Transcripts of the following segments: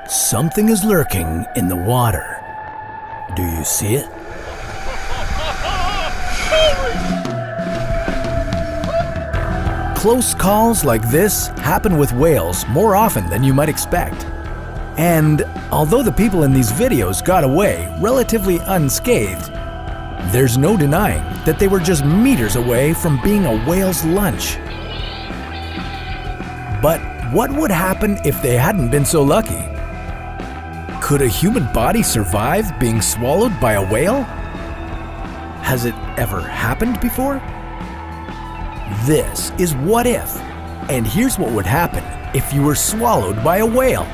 Something is lurking in the water. Do you see it? Close calls like this happen with whales more often than you might expect. And although the people in these videos got away relatively unscathed, there's no denying that they were just meters away from being a whale's lunch. But what would happen if they hadn't been so lucky? Could a human body survive being swallowed by a whale? Has it ever happened before? This is What If, and here's what would happen if you were swallowed by a whale.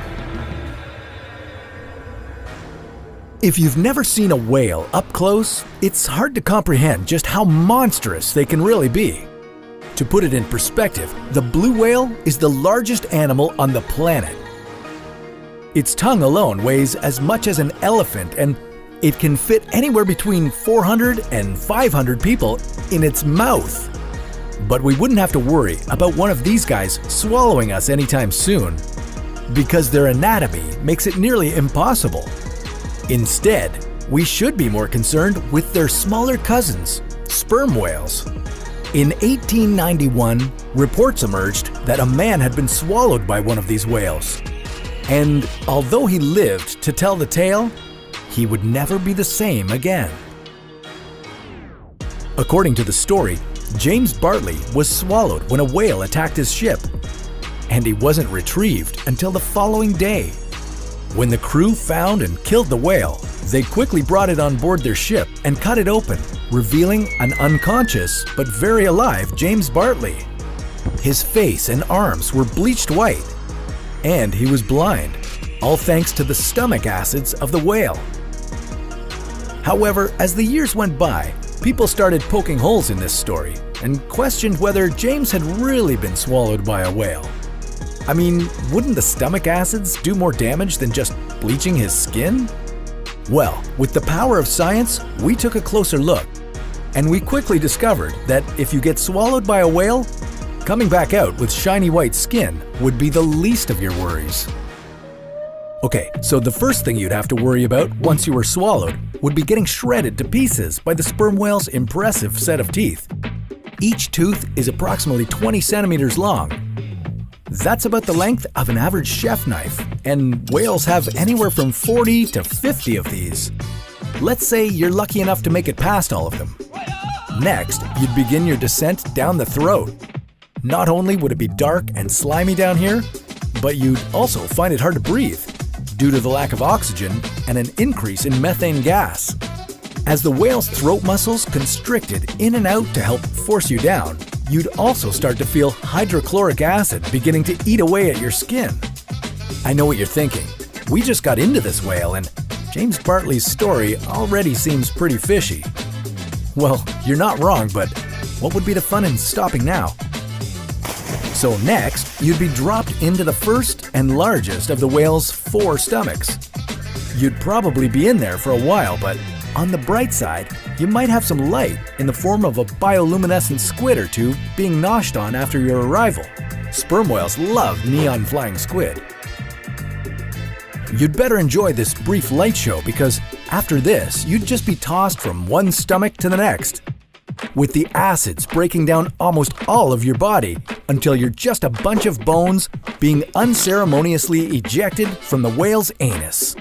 If you've never seen a whale up close, it's hard to comprehend just how monstrous they can really be. To put it in perspective, the blue whale is the largest animal on the planet. Its tongue alone weighs as much as an elephant, and it can fit anywhere between 400 and 500 people in its mouth. But we wouldn't have to worry about one of these guys swallowing us anytime soon, because their anatomy makes it nearly impossible. Instead, we should be more concerned with their smaller cousins, sperm whales. In 1891, reports emerged that a man had been swallowed by one of these whales. And although he lived to tell the tale, he would never be the same again. According to the story, James Bartley was swallowed when a whale attacked his ship, and he wasn't retrieved until the following day. When the crew found and killed the whale, they quickly brought it on board their ship and cut it open, revealing an unconscious but very alive James Bartley. His face and arms were bleached white, and he was blind, all thanks to the stomach acids of the whale. However, as the years went by, people started poking holes in this story and questioned whether James had really been swallowed by a whale. I mean, wouldn't the stomach acids do more damage than just bleaching his skin? Well, with the power of science, we took a closer look, and we quickly discovered that if you get swallowed by a whale, coming back out with shiny white skin would be the least of your worries. Okay, so the first thing you'd have to worry about once you were swallowed would be getting shredded to pieces by the sperm whale's impressive set of teeth. Each tooth is approximately 20 centimeters long. That's about the length of an average chef knife, and whales have anywhere from 40 to 50 of these. Let's say you're lucky enough to make it past all of them. Next, you'd begin your descent down the throat. Not only would it be dark and slimy down here, but you'd also find it hard to breathe due to the lack of oxygen and an increase in methane gas. As the whale's throat muscles constricted in and out to help force you down, you'd also start to feel hydrochloric acid beginning to eat away at your skin. I know what you're thinking. We just got into this whale and James Bartley's story already seems pretty fishy. Well, you're not wrong, but what would be the fun in stopping now? So next, you'd be dropped into the first and largest of the whale's 4 stomachs. You'd probably be in there for a while, but on the bright side, you might have some light in the form of a bioluminescent squid or two being noshed on after your arrival. Sperm whales love neon flying squid. You'd better enjoy this brief light show because after this, you'd just be tossed from one stomach to the next, with the acids breaking down almost all of your body until you're just a bunch of bones being unceremoniously ejected from the whale's anus.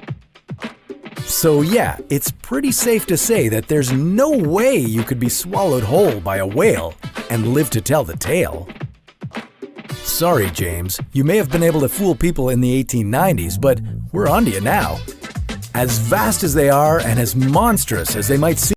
So yeah, it's pretty safe to say that there's no way you could be swallowed whole by a whale and live to tell the tale. Sorry, James, you may have been able to fool people in the 1890s, but we're onto you now. As vast as they are and as monstrous as they might seem,